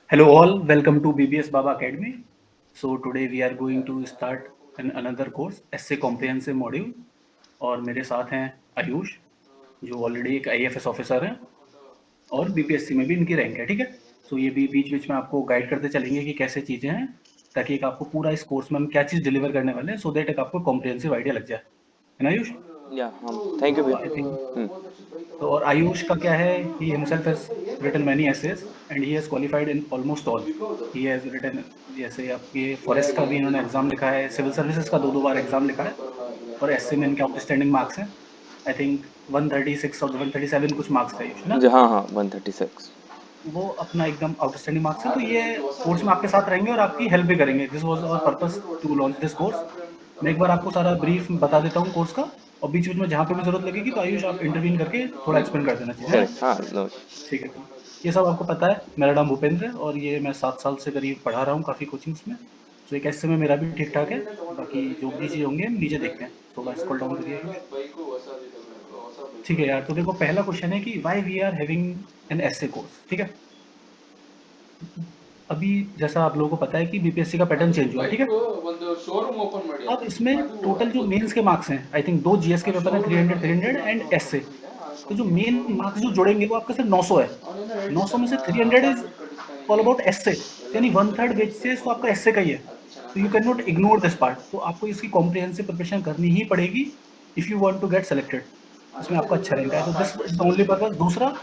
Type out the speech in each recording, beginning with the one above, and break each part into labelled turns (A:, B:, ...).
A: Hello all, welcome to BBS Baba Academy. So today we are going to start another course, Essay Comprehensive Module. और मेरे साथ हैं आयुष जो already एक IFS officer हैं और बीपीएससी में भी इनकी रैंक है, ठीक है। सो ये भी बीच बीच में आपको गाइड करते चलेंगे कि कैसे चीज़ें हैं, ताकि एक आपको पूरा इस कोर्स में हम क्या चीज़ डिलीवर करने वाले हैं, सो दैट एक आपको कॉम्प्रिहेंसिव आइडिया लग जाए, है ना आयुष?
B: या हम थैंक यू
A: तो आई थिंक
B: भैया।
A: तो और आयुष का क्या है, he himself has written many essays and he has qualified in almost all. He has written, जैसे आपके फॉरेस्ट का भी इन्होंने एग्जाम लिखा है, सिविल सर्विसेज का दो बार एग्जाम लिखा है, और एसए में इनके आउटस्टैंडिंग मार्क्स हैं। आई थिंक 136 और 137 कुछ मार्क्स थे आयुष ना।
B: जी हाँ हाँ 136।
A: वो अपना एकदम आउटस्टैंडिंग मार्क्स है। तो ये कोर्स में आपके साथ रहेंगे और आपकी हेल्प भी करेंगे। This was our purpose to launch this course. मैं एक बार आपको सारा ब्रीफ बता देता हूँ कोर्स का, और बीच बीच में जहाँ पे भी जरूरत लगेगी तो आयुष आप इंटरवीन करके थोड़ा एक्सप्लेन कर देना चाहिए, है ना?
B: करेक्ट हाँ नो।
A: ठीक है, तो ये सब आपको पता है। मेरा नाम भूपेंद्र है और ये मैं 7 साल से करीब पढ़ा रहा हूँ काफ़ी कोचिंग्स में। तो एक ऐसे में मेरा भी ठीक ठाक है। बाकी जो भी चीज़ होंगे हम नीचे देखते हैं। थोड़ा स्क्रॉल डाउन करिए आयुष। ठीक है यार, तो देखो पहला क्वेश्चन है कि why we are having an essay course, ठीक है। अभी जैसा आप लोगों को पता है कि बीपीएससी का पैटर्न चेंज हुआ है, ठीक है। अब इसमें टोटल जो मेंस के मार्क्स हैं, आई थिंक 2 जीएस के पेपर हैं, 300 एंड एस। तो जो मेन मार्क्स जो जोड़ेंगे वो आपका सिर्फ 900 है। 900 में से 300 इज ऑल अबाउट एस, यानी 1/3 बेसिस तो आपका एस का ही है। तो you can not ignore this part. तो आपको इसकी कॉम्प्रिहेंसिव प्रिपरेशन करनी ही पड़ेगी if you want to get selected. इसमें आपका अच्छा रैंक है, तो this is the only purpose. दूसरा,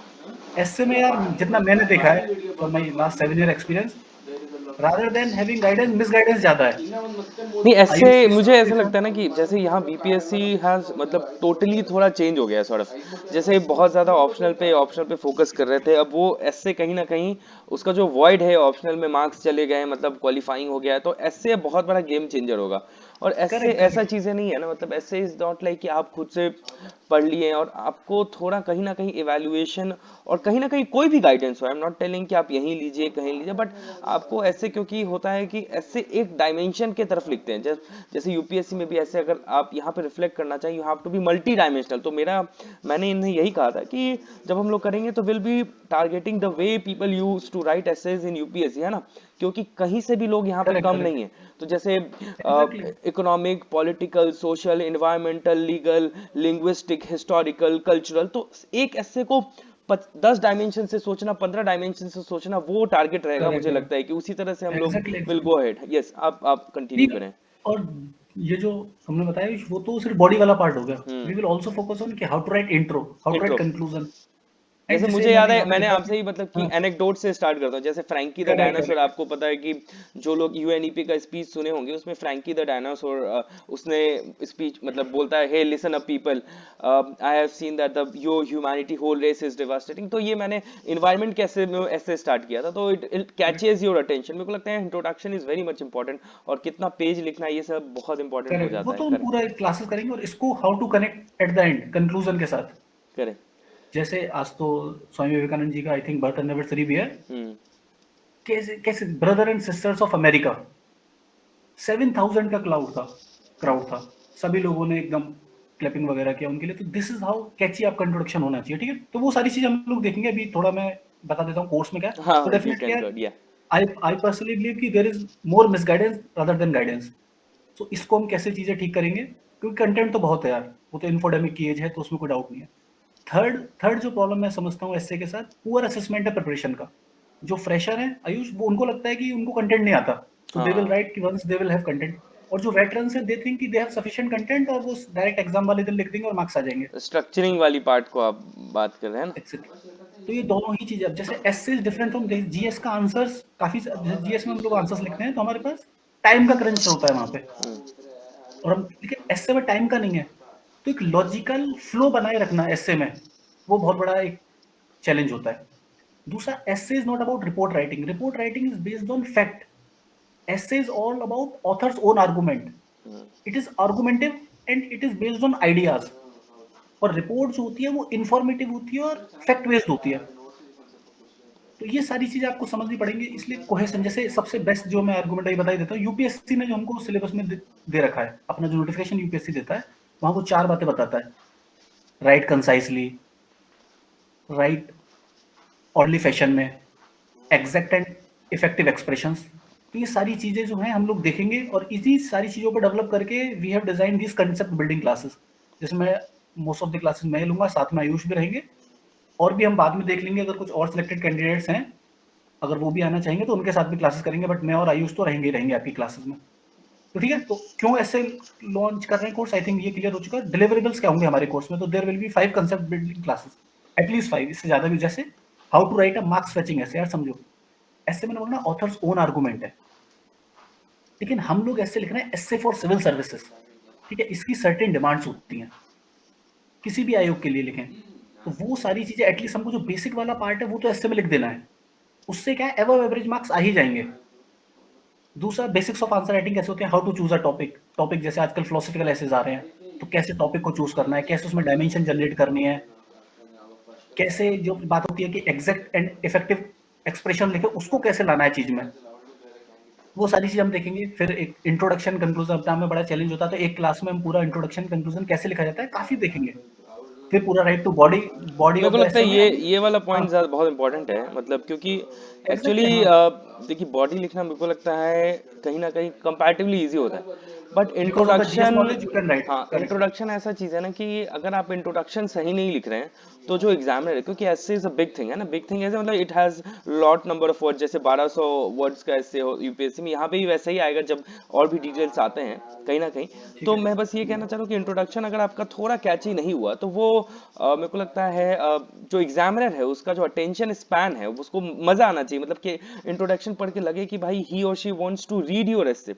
A: एसए में यार जितना मैंने देखा है for my last 7 year experience, rather than having guidance, misguidance ज्यादा है।
B: नहीं ऐसे
A: आयुष इस
B: मुझे
A: चीज पे
B: ऐसा लगता है ना कि जैसे यहाँ बीपीएससी हैज मतलब टोटली थोड़ा चेंज हो गया है सॉर्ट ऑफ। जैसे बहुत ज्यादा ऑप्शनल पे फोकस कर रहे थे, अब वो ऐसे कहीं ना कहीं उसका जो वॉइड है ऑप्शनल में मार्क्स चले गए, मतलब क्वालिफाइंग हो गया है, तो ऐसे बहुत बड़ा गेम चेंजर होगा। और ऐसे
A: करेक्ट
B: ऐसा
A: करेक्ट
B: चीजें नहीं है ना, मतलब ऐसे इज नॉट लाइक कि आप खुद से पढ़ लिए और आपको थोड़ा कहीं ना कहीं इवैल्यूएशन और कहीं ना कहीं कोई भी गाइडेंस हो, आई एम नॉट टेलिंग कि आप यहीं लीजिए कहीं लीजिए, बट आपको ऐसे क्योंकि होता है कि ऐसे एक डायमेंशन के तरफ लिखते हैं। जैसे यूपीएससी में भी ऐसे अगर आप यहाँ पे रिफ्लेक्ट करना चाहिए, you have to be multidimensional. तो मैंने इन्हें यही कहा था कि जब हम लोग करेंगे तो will be targeting the way people use to write essays in UPSC, है ना। क्योंकि कहीं से भी लोग यहाँ पे
A: करेक्ट
B: कम
A: करेक्ट।
B: नहीं है। तो जैसे
A: exactly.
B: Economic, political, social, environmental, legal, linguistic, historical, cultural, तो एक ऐसे को 10 डायमेंशन से सोचना, 15 डायमेंशन से सोचना, वो टारगेट रहेगा।
A: करेक्ट
B: मुझे
A: करेक्ट।
B: लगता है कि उसी तरह से हम लोग
A: exactly
B: will
A: exactly.
B: Go ahead. Yes आप
A: नहीं,
B: कंटिन्यू करें।
A: और ये जो हमने बताया वो तो सिर्फ बॉडी वाला पार्ट हो गया। We
B: hmm.
A: Will also focus on कि how to write intro, how to write
B: intro.
A: Conclusion. And
B: जैसे
A: जैसे
B: मुझे याद
A: मैंने
B: है,
A: यहाँ पे
B: मैंने
A: लिखा है
B: आपसे
A: कि
B: ही मतलब कि
A: हाँ,
B: एनेक्डोट से स्टार्ट करता हूँ। जैसे Frankie the
A: correct
B: dinosaur,
A: correct.
B: आपको पता है कि जो लोग यूएनईपी का स्पीच सुने होंगे उसमें फ्रैंकी द डायनासोर उसने स्पीच मतलब बोलता है, hey listen up people, I have seen that the your humanity whole race is devastating. तो ये मैंने इन्वायरमेंट कैसे में ऐसे स्टार्ट किया था, तो इट कैचेज योर अटेंशन। मेरे को लगता है introduction is very much important, और कितना पेज लिखना ये सब बहुत इंपॉर्टेंट हो
A: करेक्ट, वो
B: जाता है।
A: तो हम
B: करेक्ट।
A: पूरा एक क्लासेस करेंगे और इसको how to connect at the end conclusion के साथ।
B: करेक्ट।
A: जैसे आज तो स्वामी विवेकानंद जी का आई थिंक बर्थ एनिवर्सरी भी है।
B: हम्म।
A: कैसे कैसे brother and sisters of America, 7,000 का क्राउड था। सभी लोगों ने एकदम क्लैपिंग वगैरह किया उनके लिए। तो दिस इज हाउ कैची आपका इंट्रोडक्शन होना चाहिए, ठीक है। तो वो सारी चीज हम लोग देखेंगे। अभी थोड़ा मैं बता देता हूँ कोर्स में क्या है। तो
B: हाँ यू
A: डेफिनेटली
B: कैन
A: यार,
B: गो या।
A: आई पर्सनली बिलीव कि there is more misguidance rather than guidance. So इसको हम कैसे चीजें ठीक करेंगे, क्योंकि कंटेंट तो बहुत है यार। वो तो इन्फोडेमिक की एज है, तो उसमें कोई डाउट नहीं है। थर्ड थर्ड जो प्रॉब्लम मैं समझता हूँ एसए के साथ, पुअर असेसमेंट है प्रिपरेशन का। जो फ्रेशर है आयुष, वो उनको लगता है कि उनको कंटेंट नहीं आता, सो दे विल
B: हाँ
A: राइट कि once they will have content. और जो वेटरन्स है, दे थिंक कि दे हैव सफिशिएंट कंटेंट और वो डायरेक्ट एग्जाम वाले दिन लिख देंगे और मार्क्स आ जाएंगे।
B: स्ट्रक्चरिंग वाली पार्ट को आप बात कर रहे हैं ना।
A: एक्सेक्टली। तो ये दोनों ही चीजें, अब जैसे essay is different from GS का आंसर्स। काफी जीएस में हम लोग आंसर्स लिखते हैं तो हमारे पास टाइम का क्रंच होता है वहां पे, और हम लेकिन एसए में टाइम का नहीं है। तो एक लॉजिकल फ्लो बनाए रखना एसए में, वो बहुत बड़ा एक चैलेंज होता है। दूसरा, essay is not about report writing. Report writing is based on fact. Essay is all about author's own argument. It is argumentative and it is based on ideas. और रिपोर्ट जो होती है वो इंफॉर्मेटिव होती है और फैक्ट बेस्ड होती है। तो ये सारी चीजें आपको समझनी पड़ेंगी। इसलिए कोहेशन, जैसे सबसे बेस्ट जो मैं आर्गुमेंट ये बता देता हूँ, यूपीएससी ने जो हमको सिलेबस में दे रखा है, अपना जो नोटिफिकेशन यूपीएससी देता है, वहां वो 4 बातें बताता है। राइट कंसाइसली, राइट ऑर्डरली फैशन में, एग्जैक्ट एंड इफेक्टिव एक्सप्रेशंस। तो ये सारी चीजें जो हैं हम लोग देखेंगे और इसी सारी चीजों पर डेवलप करके we have design this concept building classes, जिसमें मोस्ट ऑफ द क्लासेस मैं लूंगा, साथ में आयुष भी रहेंगे, और भी हम बाद में देख लेंगे अगर कुछ और सिलेक्टेड कैंडिडेट्स हैं, अगर वो भी आना चाहेंगे तो उनके साथ भी क्लासेस करेंगे, बट मैं और आयुष तो रहेंगे रहेंगे आपकी क्लासेस में। तो ठीक है, तो क्यों ऐसे लॉन्च कर रहे हैं कोर्स, आई थिंक ये क्लियर हो चुका है। डिलीवरेबल्स क्या होंगे हमारे कोर्स में, तो there will be 5 concept building classes, at least 5, इससे ज्यादा भी। जैसे how to write a marks fetching essay, यार समझो ऐसे मैंने बोला ना ऑथर्स ओन आर्गुमेंट है, लेकिन हम लोग ऐसे लिख रहे हैं एसे फॉर सिविल सर्विसेज, ठीक है, इसकी सर्टेन डिमांड्स होती हैं, किसी भी आयोग के लिए लिखें, तो वो सारी चीजें एटलीस्ट हमको जो बेसिक वाला पार्ट है वो तो ऐसे में लिख देना है, उससे क्या है एवब एवरेज मार्क्स आ ही जाएंगे। दूसरा बेसिक्स ऑफ आंसर राइटिंग कैसे होते हैं, how to choose a topic, topic जैसे आजकल फिलोसफिकल एसेज आ रहे हैं, तो कैसे टॉपिक को चूज करना है, कैसे उसमें डायमेंशन जनरेट करनी है, कैसे जो बात होती है कि एग्जैक्ट एंड इफेक्टिव एक्सप्रेशन लिखे उसको कैसे लाना है चीज में, वो सारी चीज हम देखेंगे। फिर एक इंट्रोडक्शन कंक्लूजन अपना में बड़ा चैलेंज होता है, तो एक क्लास में हम पूरा इंट्रोडक्शन कंक्लूजन कैसे लिखा जाता है काफी देखेंगे। फिर पूरा राइट टू बॉडी, बॉडी
B: मेरे
A: ऑफ
B: को
A: द
B: लगता है
A: एसे में हम।
B: ये वाला
A: हाँ
B: पॉइंट ज़्यादा बहुत इंपॉर्टेंट है, मतलब क्योंकि
A: एग्जैक्टली
B: एक्चुअली
A: हाँ,
B: देखिए बॉडी लिखना मेरे को लगता है कहीं ना कहीं कंपैरेटिवली इजी होता है, but
A: because of the GS
B: introduction,
A: knowledge you can write
B: हाँ
A: करेक्ट।
B: इंट्रोडक्शन ऐसा चीज़ है ना कि अगर आप इंट्रोडक्शन सही नहीं लिख रहे हैं तो जो एग्जामिनर है, क्योंकि ऐसे इज अ बिग थिंग है ना, बिग थिंग ऐसे मतलब it has lot number of word, जैसे 1200 वर्ड्स का ऐसे हो यूपीएससी में, यहाँ पे भी वैसा ही आएगा जब और भी डिटेल्स आते हैं कहीं ना कहीं।
A: ठीक
B: तो
A: है।
B: मैं बस ये कहना चाह रहा हूँ कि इंट्रोडक्शन अगर आपका थोड़ा कैची नहीं हुआ तो वो मेरे को लगता है जो एग्जामिनर है उसका जो अटेंशन स्पैन है उसको मजा आना चाहिए, मतलब कि इंट्रोडक्शन पढ़ के लगे कि भाई ही और she wants to read your essay.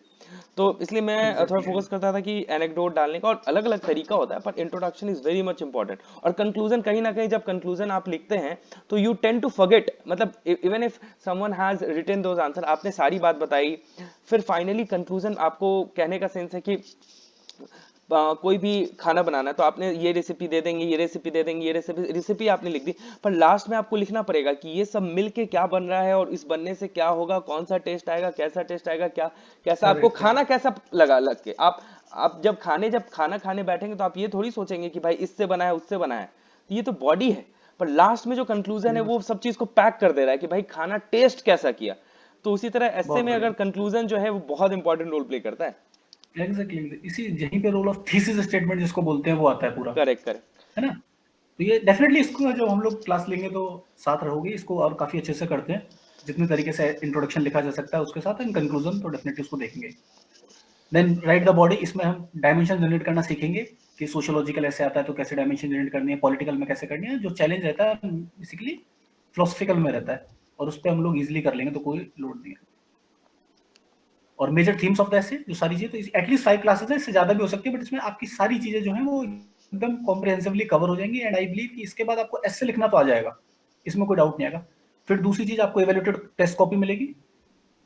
B: तो इसलिए मैं थोड़ा
A: एग्जैक्टली
B: फोकस करता था कि एनेक्डोट डालने का, और अलग अलग तरीका होता है, पर introduction is very much important. और कंक्लूजन कहीं ना कहीं जब कंक्लूजन आप लिखते हैं तो यू टेंड टू फॉरगेट, मतलब even if someone has written those answer, आपने सारी बात बताई, फिर फाइनली कंक्लूजन आपको कहने का सेंस है कि कोई भी खाना बनाना है तो आपने ये रेसिपी दे देंगे, ये रेसिपी दे देंगे, ये रेसिपी आपने लिख दी, पर लास्ट में आपको लिखना पड़ेगा कि ये सब मिलके क्या बन रहा है और इस बनने से क्या होगा, कौन सा टेस्ट आएगा, कैसा टेस्ट आएगा, क्या कैसा आपको
A: करेक्ट
B: खाना
A: करेक्ट।
B: कैसा लगा लग के। आप जब खाना खाने बैठेंगे तो आप ये थोड़ी सोचेंगे कि भाई इससे बना है उससे बना है, तो ये तो बॉडी है, पर लास्ट में जो कंक्लूजन है वो सब चीज को पैक कर दे रहा है कि भाई खाना टेस्ट कैसा किया। तो उसी तरह ऐसे
A: बहुत
B: में अगर
A: बढ़िया।
B: कंक्लूजन जो है वो बहुत इंपॉर्टेंट रोल प्ले करता है।
A: एग्जैक्टली इसी यहीं पे रोल ऑफ थीसिस स्टेटमेंट जिसको बोलते हैं वो आता है पूरा,
B: करेक्ट करेक्ट।
A: है ना। तो ये डेफिनेटली इसको जो हम लोग क्लास लेंगे तो साथ रहोगे, इसको और काफी अच्छे से करते हैं, जितने तरीके से इंट्रोडक्शन लिखा जा सकता है उसके साथ एंड कंक्लूजन तो डेफिनेटली उसको देखेंगे। देन राइट द बॉडी, इसमें हम डायमेंशन जनरेट करना सीखेंगे कि सोशियोलॉजिकल ऐसे आता है तो कैसे डायमेंशन जनरेट करनी है, पॉलिटिकल में कैसे करनी है, जो चैलेंज रहता है बेसिकली फिलोसफिकल में रहता है, और उस पर हम लोग इजिली कर लेंगे तो कोई लोड नहीं है। और मेजर थीम्स ऑफ द ऐसे जो सारी चीजें, तो एटलीस्ट 5 क्लासेस है, इससे ज्यादा भी हो सकती है, बट इसमें आपकी सारी चीजें जो हैं वो एकदम कॉम्प्रिहेंसिवली कवर हो जाएंगी, एंड आई बिलीव कि इसके बाद आपको ऐसे लिखना तो आ जाएगा, इसमें कोई डाउट नहीं आएगा। फिर दूसरी चीज आपको इवेल्युएटेड टेस्ट कॉपी मिलेगी।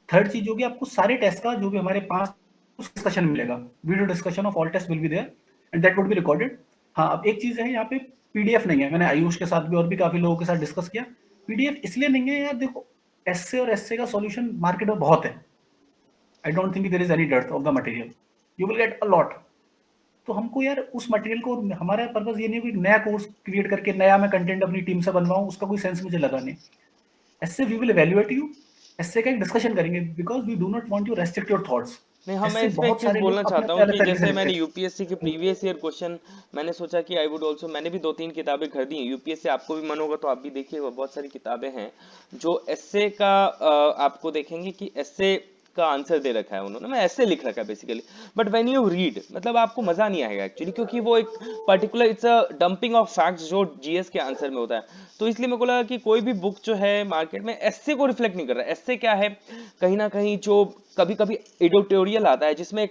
A: थर्ड चीज होगी आपको सारे टेस्ट का जो भी हमारे 5 डिस्कशन मिलेगा, video discussion of all test will be there and that would be recorded. हाँ, अब एक चीज है यहाँ पे, पीडीएफ नहीं है, मैंने आयुष के साथ भी और भी काफी लोगों के साथ डिस्कस किया, पीडीएफ इसलिए नहीं है यार, देखो एसए और एसए का सॉल्यूशन मार्केट में बहुत है, I don't think there is any depth of the material, you will get a lot. तो हमको यार उस मटेरियल को, हमारा पर्पस ये नहीं है कि नया कोर्स क्रिएट करके नया मैं कंटेंट अपनी टीम से बनवाऊं, उसका कोई सेंस मुझे लगा नहीं। ऐसे वी विल इवैल्यूएट यू, ऐसे का एक डिस्कशन करेंगे, because we do not want you restrict your thoughts.
B: नहीं हाँ, मैं
A: ऐसे
B: इसमें एक
A: बहुत
B: चीज
A: सारे
B: बोलना
A: लोग अपने
B: चाहता
A: अपने
B: हूँ
A: अलग
B: कि
A: तरीके से
B: जैसे
A: लिखते
B: मैंने
A: हैं।
B: यूपीएससी के प्रीवियस ईयर क्वेश्चन, मैंने सोचा कि आई वुड ऑल्सो, मैंने भी 2-3 किताबें खरीदी हैं यूपीएससी, आपको भी मन होगा तो आप भी देखिए, बहुत सारी किताबें हैं जो एसए का आपको देखेंगे कि एसए का आंसर दे रखा है उन्होंने, मैं ऐसे लिख रखा है basically, but when you read मतलब आपको मजा नहीं आएगा एक्चुअली, क्योंकि वो एक particular it's a dumping of facts जो जीएस के आंसर में होता है। तो इसलिए मेरे को लगा कि कोई भी बुक जो है मार्केट में एसए को रिफ्लेक्ट नहीं कर रहा है। एसए क्या है, कहीं ना कहीं जो कभी कभी एडिटोरियल आता है जिसमें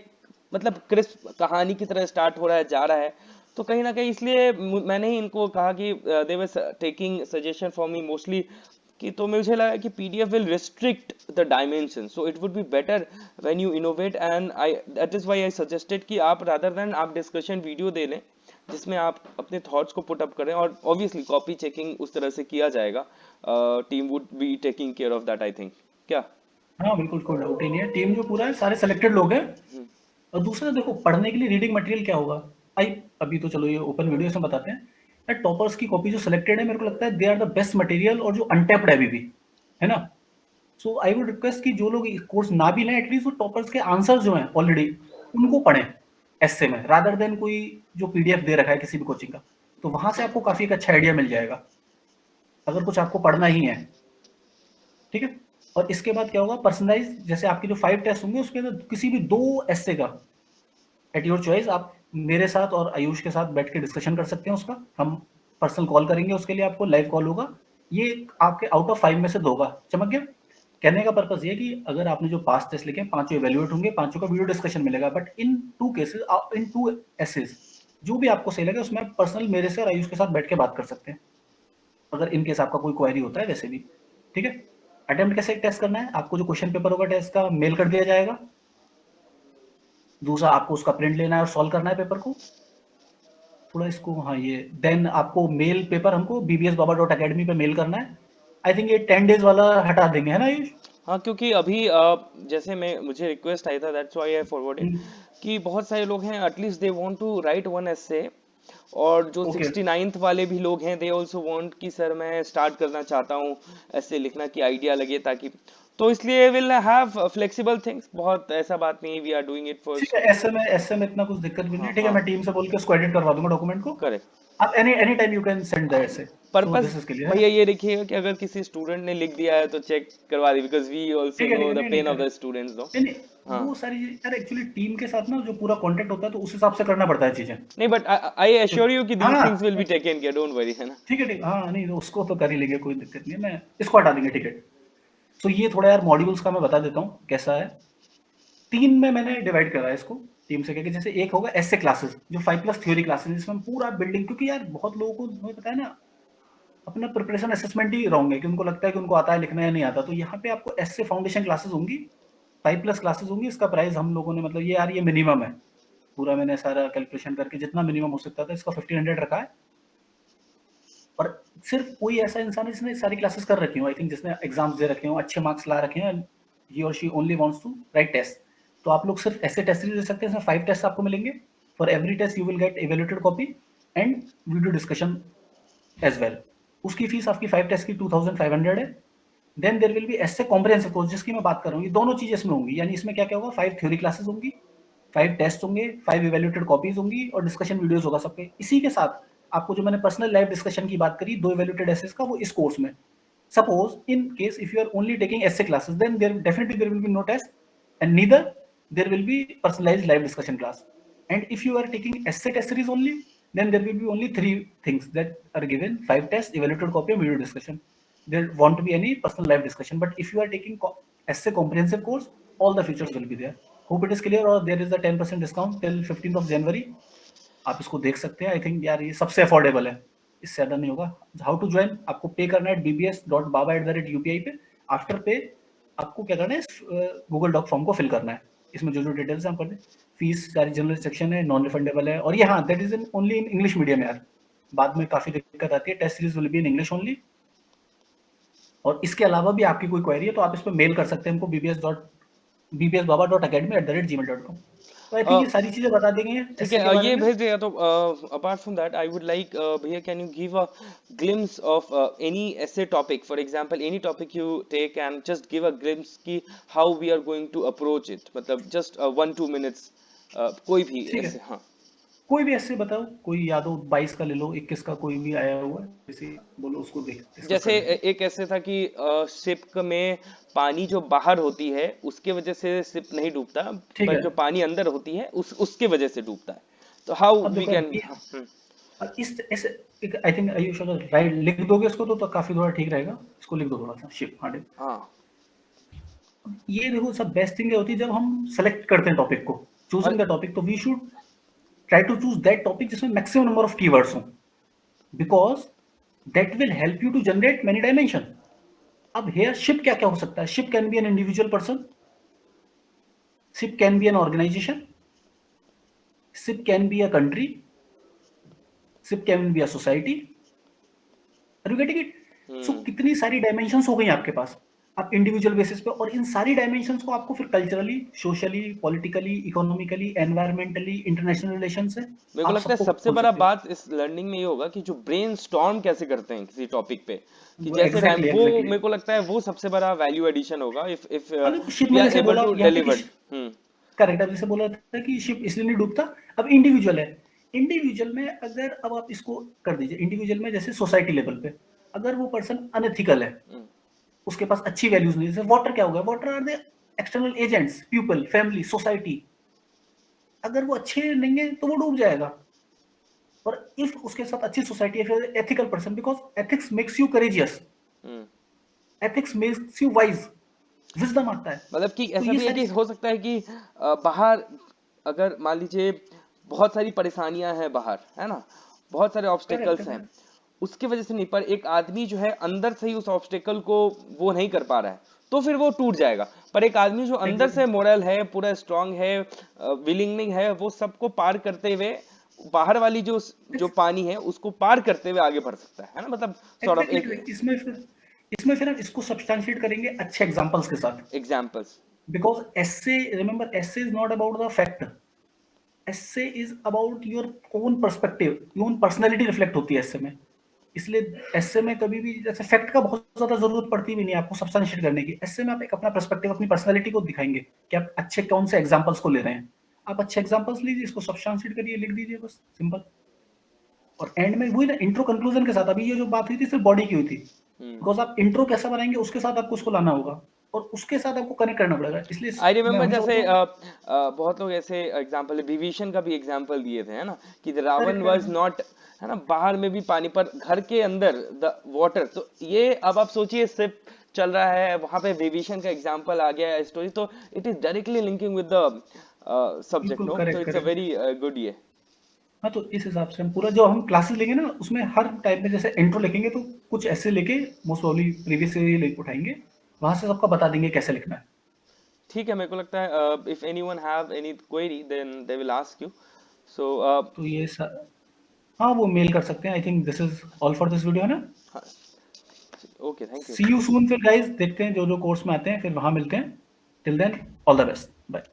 B: मतलब क्रिस्प कहानी की तरह स्टार्ट हो रहा है जा रहा है, तो कहीं ना कहीं इसलिए मैंने ही इनको कहा कि they were taking suggestion from me mostly, कि तो मुझे लगा कि PDF will restrict the dimension, so it would be better when you innovate, and I that is why I suggested कि आप रादर देन आप डिस्कशन वीडियो दे लें जिसमें आप अपने थॉट्स को पुट अप करें, और ऑब्वियसली कॉपी चेकिंग उस तरह से किया जाएगा, team would be taking care of that I think. क्या?
A: हाँ बिल्कुल, कोई डाउट ही नहीं है, टीम जो पूरा है सारे सेलेक्टेड लोग हैं। और दूसरा देखो, पढ़ने के लिए रीडिंग मटेरियल क्या होगा, आई अभी तो चलो ये ओपन वीडियो से बताते हैं यार, टॉपर्स की कॉपी जो सिलेक्टेड है मेरे को लगता है they are the best material, और जो अनटैप्ड है अभी भी, है ना। सो आई वुड रिक्वेस्ट कि जो लोग कोर्स ना भी लें एटलीस्ट वो टॉपर्स के आंसर जो हैं ऑलरेडी उनको पढ़ें एससे में, रादर देन कोई जो पीडीएफ दे रखा है किसी भी कोचिंग का, तो वहां से आपको काफी एक अच्छा आइडिया मिल जाएगा अगर कुछ आपको पढ़ना ही है, ठीक है। और इसके बाद क्या होगा, पर्सनलाइज जैसे आपके जो 5 टेस्ट होंगे उसके अंदर किसी भी 2 एस्से का एट योर चॉइस आप मेरे साथ और आयुष के साथ बैठ के डिस्कशन कर सकते हैं उसका, हम पर्सनल कॉल करेंगे उसके लिए, आपको लाइव कॉल होगा, ये आपके आउट ऑफ 5 में से 2 होगा। चमक गया? कहने का पर्पस ये है कि अगर आपने जो पास टेस्ट लिखे हैं पांचों इवेल्युएट होंगे, पांचों का वीडियो डिस्कशन मिलेगा, but in 2 cases in 2 essays जो भी आपको सही लगे उसमें आप पर्सनल मेरे से और आयुष के साथ बैठ के बात कर सकते हैं, अगर इन केस आपका कोई क्वेरी होता है वैसे भी, ठीक है। अटेम्प्ट कैसे टेस्ट करना है, आपको जो क्वेश्चन पेपर होगा टेस्ट का मेल कर दिया जाएगा, दूसरा आपको उसका प्रिंट लेना है और सॉल्व करना है पेपर को, थोड़ा इसको, हाँ ये देन आपको मेल पेपर हमको bbsbaba.academy पे मेल करना है। आई थिंक ये 10 डेज वाला हटा देंगे, है ना आयुष?
B: हाँ, क्योंकि अभी जैसे मैं मुझे रिक्वेस्ट आया था, दैट्स व्हाई आई फॉरवर्डेड, कि बहुत सारे लोग हैं at least they want to write one essay, और जो
A: ओके
B: 69th वाले भी लोग हैं दे आल्सो वांट कि सर मैं स्टार्ट करना चाहता हूँ ऐसे लिखना कि आइडिया लगे, ताकि तो इसलिए विल हैव फ्लेक्सिबल थिंग्स, बहुत ऐसा बात नहीं, वी आर डूइंग इट
A: ठीक
B: फर्स्ट।
A: है, ऐसे में इतना कुछ दिक्कत भी नहीं
B: हाँ
A: है, ठीक है,
B: हाँ,
A: मैं टीम से बोल के उसको एडिट करवा दूंगा डॉक्यूमेंट को,
B: करेक्ट।
A: आप any any time you can send the essay, so
B: purpose
A: this is clear, है ना?
B: भैया ये देखिएगा कि अगर किसी स्टूडेंट ने लिख दिया है तो चेक करवा दी, बिकॉज वी आल्सो
A: ठीक
B: नो
A: है,
B: द
A: नहीं नहीं
B: पेन ऑफ
A: कर,
B: द स्टूडेंट्स नो।
A: नहीं नहीं,
B: हाँ,
A: वो सारी यार एक्चुअली टीम के साथ ना जो पूरा कांटेक्ट होता है तो उस हिसाब से करना पड़ता है चीजें,
B: नहीं बट आई एश्योर यू कि दीज
A: हाँ
B: things will be taken care, don't worry, है ना।
A: ठीक है, ठीक, हाँ नहीं तो उसको तो कर ही लेंगे, कोई दिक्कत नहीं है, मैं इसको हटा देंगे, ठीक है। तो ये थोड़ा यार मॉड्यूल्स का मैं बता देता हूँ कैसा है, 3 में मैंने डिवाइड करा है इसको टीम से, कहकर जैसे एक होगा एसए क्लासेस जो 5+ थ्योरी क्लासेस, जिसमें हम पूरा बिल्डिंग, क्योंकि यार बहुत लोगों को तुम्हें पता है ना अपना प्रिपरेशन असेसमेंट ही रॉन्ग है कि उनको लगता है कि उनको आता है लिखना या नहीं आता, तो यहाँ पे आपको एसए फाउंडेशन क्लासेस होंगी, 5+ क्लासेस होंगी, इसका प्राइस हम लोगों ने मतलब ये यार ये मिनिमम है, पूरा मैंने सारा कैलकुलेशन करके जितना मिनिमम हो सकता था इसका 1500 रखा है। और सिर्फ कोई ऐसा इंसान है जिसने सारी क्लासेस कर रखी हो, आई थिंक जिसने एग्जाम्स दे रखे हो, अच्छे मार्क्स ला रखे हैं, ही और she only wants to write test, तो आप लोग सिर्फ ऐसे टेस्ट दे सकते हैं, इसमें 5 टेस्ट आपको मिलेंगे, for every test you will get evaluated copy and video discussion as well. उसकी फीस आपकी 5 टेस्ट की 2500 है। Then there will be essay comprehensive course जिसकी मैं बात कर रहा हूँ, ये दोनों चीजें इसमें होंगी, यानी इसमें क्या क्या होगा, 5 थ्योरी क्लासेस होंगी, 5 टेस्ट होंगे, 5 इवेल्युएटेड कॉपीज होंगी और डिस्कशन वीडियोस होगा सबके, इसी के साथ आपको जो मैंने पर्सनल लाइव डिस्कशन की बात करी 2 इवेल्युएटेड एसेस का, वो इस कोर्स में। Suppose in case if you are only taking essay classes, then there definitely there will be no test and neither there will be personalized live discussion class. And if you are taking essay test series only, then there will be only 3 things that are given: 5 tests, evaluated copy, and video discussion. There won't be any personal live discussion. But if you are taking essay comprehensive course, all the features will be there. Hope it is clear. Or there is a 10% discount till 15th of January. आप इसको देख सकते हैं, I think यार ये सबसे affordable है, इससे ज़्यादा नहीं होगा। हाउ टू ज्वाइन, आपको पे करना है bbs.baba@upi पे, आफ्टर पे आपको क्या करना है, गूगल डॉक फॉर्म को फिल करना है, इसमें जो जो डिटेल्स हैं हम कर दें, फीस सारी जनरल सेक्शन है, नॉन रिफंडेबल है, और ये हाँ that is in only in English medium यार, बाद में काफ़ी दिक्कत आती है, test series will be in English only. और इसके अलावा भी आपकी कोई क्वेरी है तो आप इस पर मेल कर सकते हैं हमको bbs.baba.academy@gmail.com। तो आई थिंक ये सारी चीज़ें बता दी गई हैं
B: ठीक
A: एसए के
B: है,
A: बारे
B: ये
A: में।
B: भेज दिया तो apart from that I would like भैया, can you give a glimpse of any essay topic, for example any topic you take and just give a glimpse कि how we are going to approach it, मतलब just 1-2 minutes, कोई भी
A: ठीक है,
B: ऐसे, हाँ।
A: कोई भी ऐसे बताओ, कोई यादव 22 का ले लो, 21 का कोई भी आया हुआ है किसी, बोलो उसको देख डिस्कस कर
B: जैसे
A: लेते हैं।
B: एक ऐसे था कि शिप में पानी जो बाहर होती है उसके वजह से शिप नहीं डूबता,
A: ठीक
B: पर
A: है,
B: जो पानी अंदर होती है उसके वजह से डूबता है, तो हाउ
A: अब
B: वी
A: देखो
B: कैन।
A: ये इस ऐसे एक आई थिंक आयुष अगर राइट लिख दोगे इसको तो काफी थोड़ा ठीक रहेगा, इसको लिख दो थोड़ा सा शिप, हाँ ठीक।
B: हाँ,
A: ये देखो सब बेस्ट थिंग होती है जब हम सेलेक्ट करते हैं टॉपिक को,
B: और
A: चूजिंग द टॉपिक, तो we should try to choose that topic जिसमें मैक्सिमम नंबर ऑफ कीवर्ड्स हो, because that will help you to generate many dimension. अब हेयर शिप क्या क्या हो सकता है, ship can be an individual person, ship can be an organization, ship can be a country, ship can be a society, are you getting it? So
B: hmm,
A: कितनी सारी dimensions हो गई आपके पास, आप इंडिविजुअल बेसिस पे, और इन सारी डायमेंशंस को आपको फिर culturally, socially, politically, economically, environmentally, international relation से
B: मेरे को
A: आप
B: लगता है
A: सबको
B: सबसे
A: खोल
B: बड़ा
A: सकते हो।
B: बात इस लर्निंग में ये होगा कि जो ब्रेन स्टॉर्म कैसे करते हैं किसी टॉपिक पे, कि
A: वो
B: जैसे
A: एग्जैक्टली
B: वो
A: एग्जैक्टली।
B: मेरे को लगता है वो सबसे बड़ा वैल्यू एडिशन होगा इफ
A: अभी शिप
B: वी
A: में
B: आर
A: जैसे
B: एबल
A: बोला
B: टू
A: यहाँ पे कि
B: डिलीवर। हम्म।
A: करेक्ट, अब जैसे बोला था कि शिप इसलिए नहीं डूबता, अब इंडिविजुअल है, इंडिविजुअल में अगर अब आप इसको कर दीजिए, इंडिविजुअल में जैसे सोसाइटी लेवल पे अगर वो पर्सन अनएथिकल है, उसके पास अच्छी वैल्यूज नहीं, जैसे वाटर क्या होगा, water are the external agents, people, family, society, अगर वो अच्छे नहीं है तो वो डूब जाएगा। और इफ उसके साथ अच्छी सोसाइटी है, ethical person, because ethics makes you courageous, ethics makes you wise, wisdom आता है।
B: मतलब कि
A: तो
B: ऐसा
A: ये
B: भी है
A: सारी
B: कि हो सकता है कि बाहर अगर मान लीजिए बहुत सारी परेशानियां हैं बाहर, है ना, बहुत सारे
A: करेक्ट
B: ऑब्स्टेकल्स हैं, उसकी वजह से नहीं, पर एक आदमी जो है अंदर से ही उस ऑब्स्टेकल को वो नहीं कर पा रहा है, तो फिर वो टूट जाएगा। पर एक आदमी जो अंदर से
A: एग्जैक्टली,
B: मोरल है, पूरा स्ट्रांग है, विलिंग है, वो सबको पार करते हुए बाहर वाली जो जो पानी है उसको पार करते हुए आगे बढ़ सकता है ना, मतलब सॉर्ट ऑफ एक
A: एग्जैक्टली। इसमें फिर हम इसको सब्सटैंशिएट करेंगे अच्छे एग्जांपल्स के साथ,
B: examples.
A: Because essay, remember essay is not about the fact, essay is about your own perspective, own personality reflect होती है एसे में। इसलिए एसे में कभी भी जैसे फैक्ट का बहुत ज्यादा जरूरत पड़ती भी नहीं है आपको सब्सटैंशिएट करने की, एसे में आप एक अपना पर्सपेक्टिव, अपनी पर्सनैलिटी को दिखाएंगे कि आप अच्छे कौन से एग्जांपल्स को ले रहे हैं। आप अच्छे एग्जांपल्स लीजिए, इसको सब्सटैंशिएट करिए, लिख दीजिए, बस सिंपल। और एंड में वही ना, इंट्रो कंक्लूजन के साथ, अभी ये जो बात हुई थी सिर्फ बॉडी की हुई थी, बिकॉज आप इंट्रो कैसा बनाएंगे उसके साथ आपको उसको लाना होगा, और उसके साथ आपको कनेक्ट करना पड़ेगा। इसलिए
B: आई
A: मैं
B: रिमेम्बर
A: हमेशा
B: जैसे
A: बोलता हूँ,
B: बहुत लोग ऐसे एग्जाम्पल, विभीषण का भी एग्जाम्पल दिए थे, है ना, कि Ravan
A: correct
B: was
A: correct.
B: Not, है ना, बाहर में भी पानी, पर घर के अंदर द वाटर। तो ये अब आप सोचिए सिर्फ चल रहा है, वहां पे विभीषण का एग्जाम्पल आ गया है स्टोरी, तो it is directly linking with the subject,
A: बिल्कुल
B: नो, तो
A: correct
B: it's a
A: correct.
B: Very good ये।
A: हाँ, तो इस हिसाब से हम पूरा जो हम क्लासेस लेंगे ना, उसमें हर टाइप में जैसे इंट्रो लिखेंगे तो कुछ ऐसे लेके मोस्ट प्रॉब्ली प्रीवियस ईयर लेके उठाएंगे, वहां से सबका बता देंगे कैसे लिखना है।
B: ठीक है, मेरे को लगता है if anyone have any query then they will ask you. So
A: तो ये हाँ, वो मेल कर सकते हैं। I think this is all for this video, है ना।
B: Okay, thank you.
A: See you soon फिर गाइस, देखते हैं जो जो कोर्स में आते हैं फिर वहां मिलते हैं। Till then, all the best, bye.